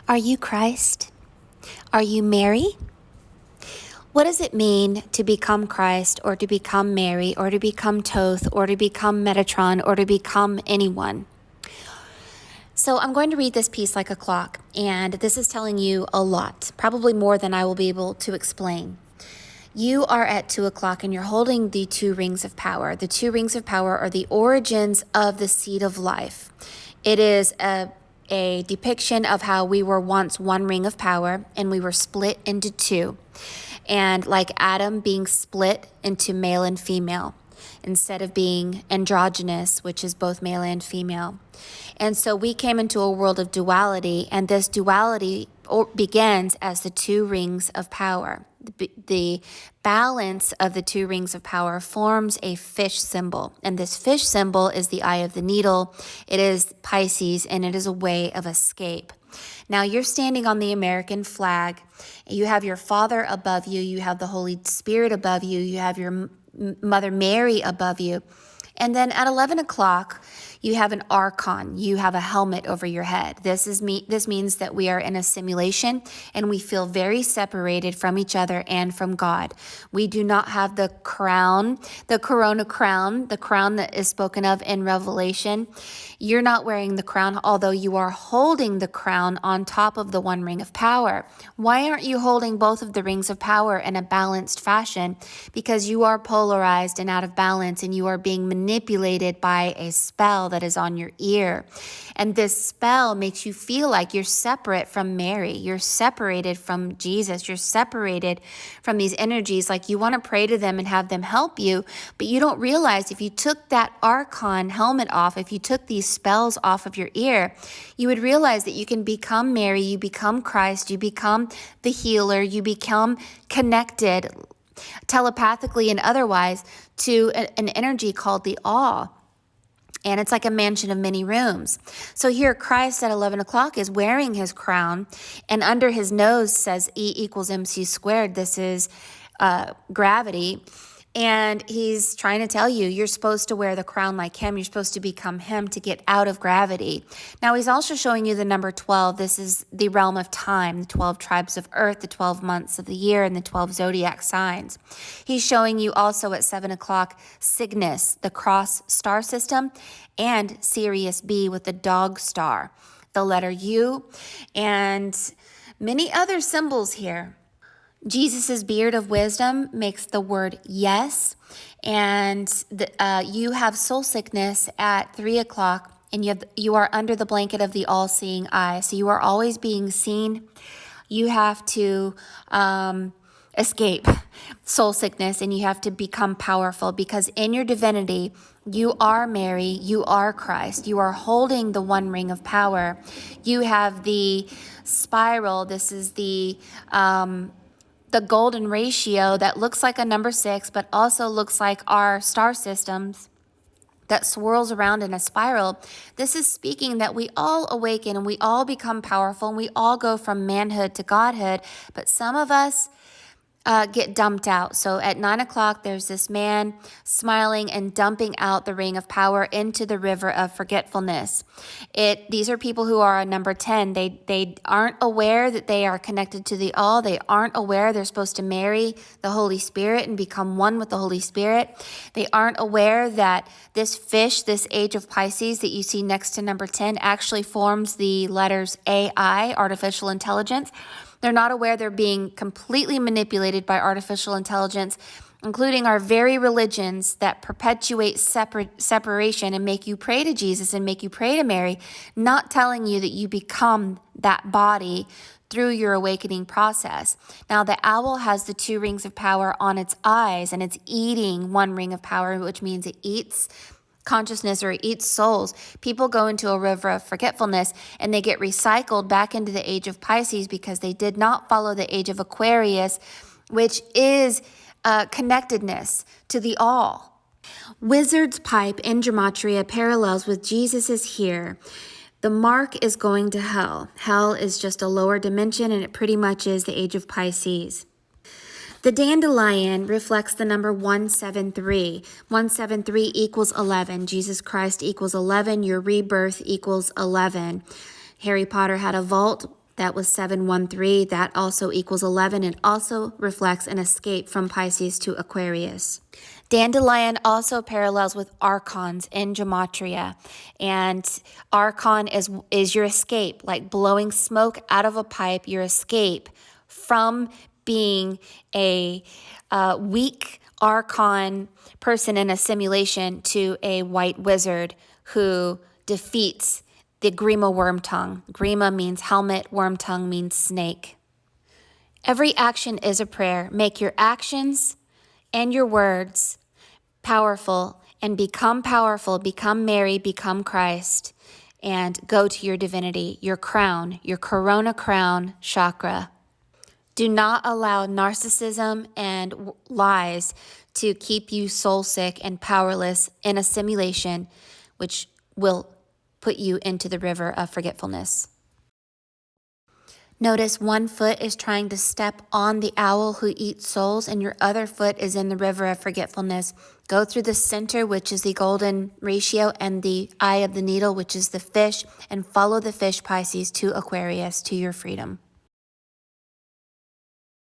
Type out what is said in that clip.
Are you Christ? Are you Mary? What does it mean to become Christ or to become Mary or to become Toth or to become Metatron or to become anyone? So I'm going to read this piece like a clock, and this is telling you a lot, probably more than I will be able to explain. You are at 2 o'clock and you're holding the 2 rings of power. The 2 rings of power are the origins of the seed of life. It is a depiction of how we were once 1 ring of power and we were split into 2. And like Adam being split into male and female instead of being androgynous, which is both male and female. And so we came into a world of duality, and this duality begins as the 2 rings of power. The balance of the 2 rings of power forms a fish symbol. And this fish symbol is the eye of the needle. It is Pisces, and it is a way of escape. Now you're standing on the American flag. You have your Father above you. You have the Holy Spirit above you. You have your Mother Mary above you. And then at 11 o'clock, you have an archon. You have a helmet over your head. This means that we are in a simulation and we feel very separated from each other and from God. We do not have the crown, the corona crown, the crown that is spoken of in Revelation. You're not wearing the crown, although you are holding the crown on top of the 1 ring of power. Why aren't you holding both of the rings of power in a balanced fashion? Because you are polarized and out of balance, and you are being manipulated by a spell that is on your ear. And this spell makes you feel like you're separate from Mary. You're separated from Jesus. You're separated from these energies. Like you want to pray to them and have them help you, but you don't realize if you took that archon helmet off, if you took these spells off of your ear, you would realize that you can become Mary, you become Christ, you become the healer, you become connected telepathically and otherwise to an energy called the awe. And it's like a mansion of many rooms. So here Christ at 11 o'clock is wearing his crown, and under his nose says E equals MC squared. This is gravity. And he's trying to tell you, you're supposed to wear the crown like him. You're supposed to become him to get out of gravity. Now, he's also showing you the number 12. This is the realm of time, the 12 tribes of earth, the 12 months of the year, and the 12 zodiac signs. He's showing you also at 7 o'clock, Cygnus, the cross star system, and Sirius B with the dog star, the letter U, and many other symbols here. Jesus' beard of wisdom makes the word yes, and you have soul sickness at 3 o'clock, and you are under the blanket of the all-seeing eye. So you are always being seen. You have to escape soul sickness, and you have to become powerful, because in your divinity, you are Mary, you are Christ, you are holding the 1 ring of power. You have the spiral. This is the golden ratio that looks like a number 6, but also looks like our star systems that swirls around in a spiral. This is speaking that we all awaken and we all become powerful and we all go from manhood to godhood, but some of us get dumped out. So at 9 o'clock, there's this man smiling and dumping out the ring of power into the river of forgetfulness. These are people who are a number 10. They aren't aware that they are connected to the all. They aren't aware they're supposed to marry the Holy Spirit and become one with the Holy Spirit. They aren't aware that this fish, this age of Pisces that you see next to number 10, actually forms the letters AI, artificial intelligence. They're not aware they're being completely manipulated by artificial intelligence, including our very religions that perpetuate separation and make you pray to Jesus and make you pray to Mary, not telling you that you become that body through your awakening process. Now, the owl has the 2 rings of power on its eyes, and it's eating 1 ring of power, which means it eats consciousness or eats souls. People go into a river of forgetfulness and they get recycled back into the age of Pisces because they did not follow the age of Aquarius, which is connectedness to the all. Wizard's pipe in gematria parallels with Jesus is here. The mark is going to hell. Hell is just a lower dimension, and it pretty much is the age of Pisces. The dandelion reflects the number 173. 173 equals 11. Jesus Christ equals 11. Your rebirth equals 11. Harry Potter had a vault That was 713. That also equals 11 and also reflects an escape from Pisces to Aquarius. Dandelion also parallels with archons in gematria. And archon is your escape, like blowing smoke out of a pipe, your escape from being a weak archon person in a simulation to a white wizard who defeats the Grima worm tongue. Grima means helmet, worm tongue means snake. Every action is a prayer. Make your actions and your words powerful and become powerful, become Mary, become Christ, and go to your divinity, your crown, your corona crown chakra. Do not allow narcissism and lies to keep you soul sick and powerless in a simulation, which will put you into the river of forgetfulness. Notice one foot is trying to step on the owl who eats souls, and your other foot is in the river of forgetfulness. Go through the center, which is the golden ratio, and the eye of the needle, which is the fish, and follow the fish, Pisces, to Aquarius, to your freedom.